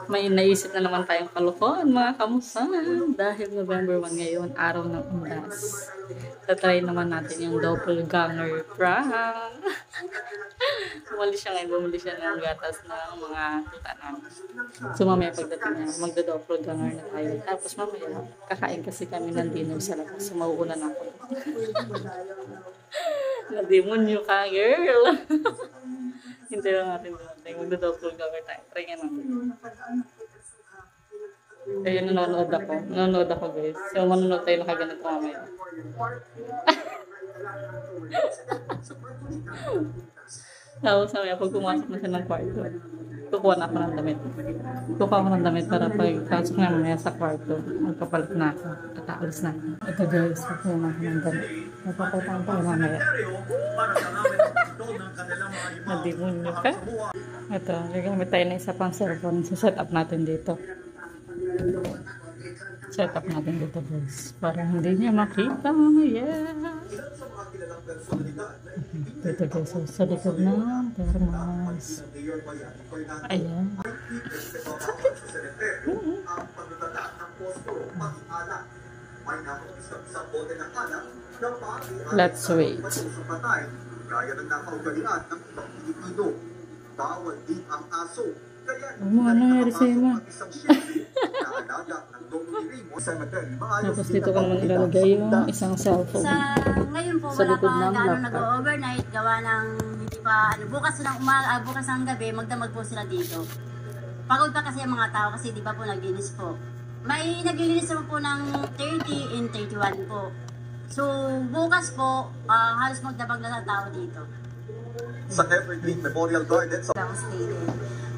May naisip na naman tayong kalokohan mga kamusta. Dahil November 1 ngayon, araw ng undas. Tatry naman natin yung doppelganger prank. Bumili siya ngayon, bumili siya ng gatas ng mga tuta namin. So mamaya pagdating niya, magda-doppelganger na tayo. Tapos mamaya, kakain kasi kami ng dinner sa labas. So mauuna na ako. Na-demonyo ka, girl! Hindi lang natin doon. Magda-doppelganger tayo. Try nga natin. Ayun, nanonood ako. Nanonood ako, guys. So, manonood tayo nakaganito mamaya. Tapos, mamaya, pag pumasok na siya ng kwarto, kukuha na ako ng damit. Kukuha ako ng damit para pagpasok na mamaya sa kwarto. Magpapalit na ako. At aalis na ako. Ito, guys. Kukuha na ako ng damit. Magpapalitan tayo mamaya. Nadimonyo ka? Ito, gagamit tayo na isa pang cellphone. So, set up natin dito. Set up natin dito, guys. Para hindi niya makita. Yeah! Dito, guys. So, sa likod ng thermos. Ayan. Let's wait. Gaya ng nakaugalian ng ibang Pilipino. Bawal din ang aso. Ano nangyari sa'yo, ma? Tapos dito ko naman ilalagay yung isang cellphone. Ngayon po, wala pa gano'ng nag-overnight. Gawa ng hindi pa, bukas ng gabi, magdamag po sila dito. Pagod pa kasi ang mga tao kasi di ba po naglinis po. May naglilinis naman po ng 30 and 31 po. So, bukas po, halos magdabag na tao dito. Sa Evergreen Memorial Garden sa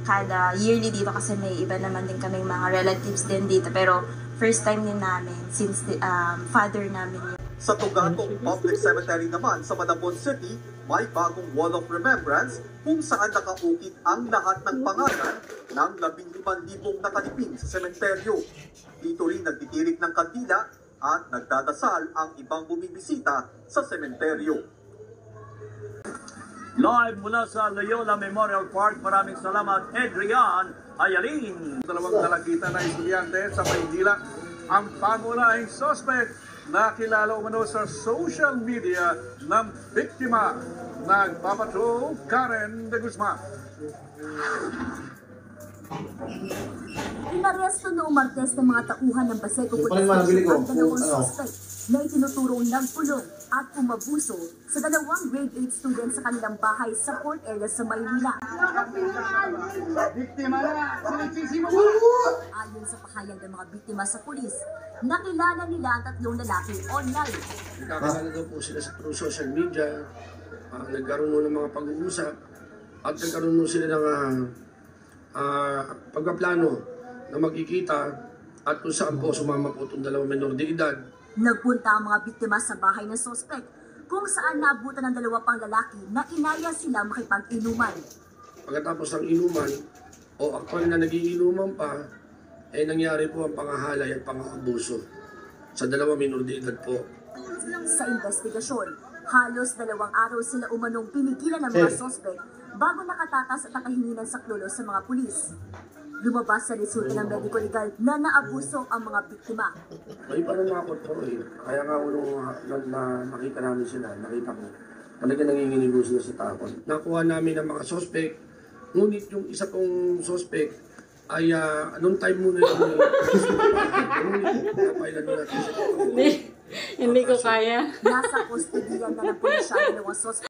kada yearly dito kasi may iba naman din kaming mga relatives din dito. Pero first time din namin since father namin yun. Sa Tugatong Public Cemetery naman sa Malabon City, may bagong Wall of Remembrance kung saan nakaukit ang lahat ng pangalan ng 15,000 nakaliping sa sementeryo. Dito rin nagtitirik ng kandila at nagdadasal ang ibang bumibisita sa sementeryo. Live mula sa Loyola Memorial Park, maraming salamat, Adrian Ayalin. Dalawang nalagitan na estudyante sa Maynila ang pangunahing suspect na kilala umano sa social media ng biktima. Nagpapatrol, Karen de Guzman. Inaresto noong Martes ng mga tauhan ng Baseco Police Station ang dalawang suspect na itinuturong nagpulong at umabuso sa dalawang grade 8 students sa kanilang bahay sa Port Area sa Maynila. Ayon sa pahayag ng mga biktima sa pulis, nakilala nila ang tatlong lalaki online. Nakakala daw po sila sa social media, nagkaroon ng mga pag-uusap at nagkaroon sila ng pagpaplano na magkikita at kung saan po sumama po itong dalawang menor de edad. Nagpunta ang mga biktima sa bahay ng sospek kung saan nabutan ng dalawa pang lalaki na inaya sila makipag-inuman. Pagkatapos ng inuman o actual na nagiinuman pa, nangyari po ang pangahalay at pang-abuso sa dalawang menor de edad po. Sa investigasyon, halos 2 araw sila umanong pinigilan ng mga sospek bago nakatakas at nakahingi ng saklolo sa mga pulis. Lumabas sa resulta ng medical legal na naabuso ang mga biktima. May pananakot po Kaya nga na makita namin sila, nakita ko, talaga nanginginig sila sa takot. Nakuha namin ang mga suspect, ngunit yung isa kong suspect ay anong time muna yun. Hindi ko kaya. Nasa kustodiyan na ng pulisya ng mga suspect.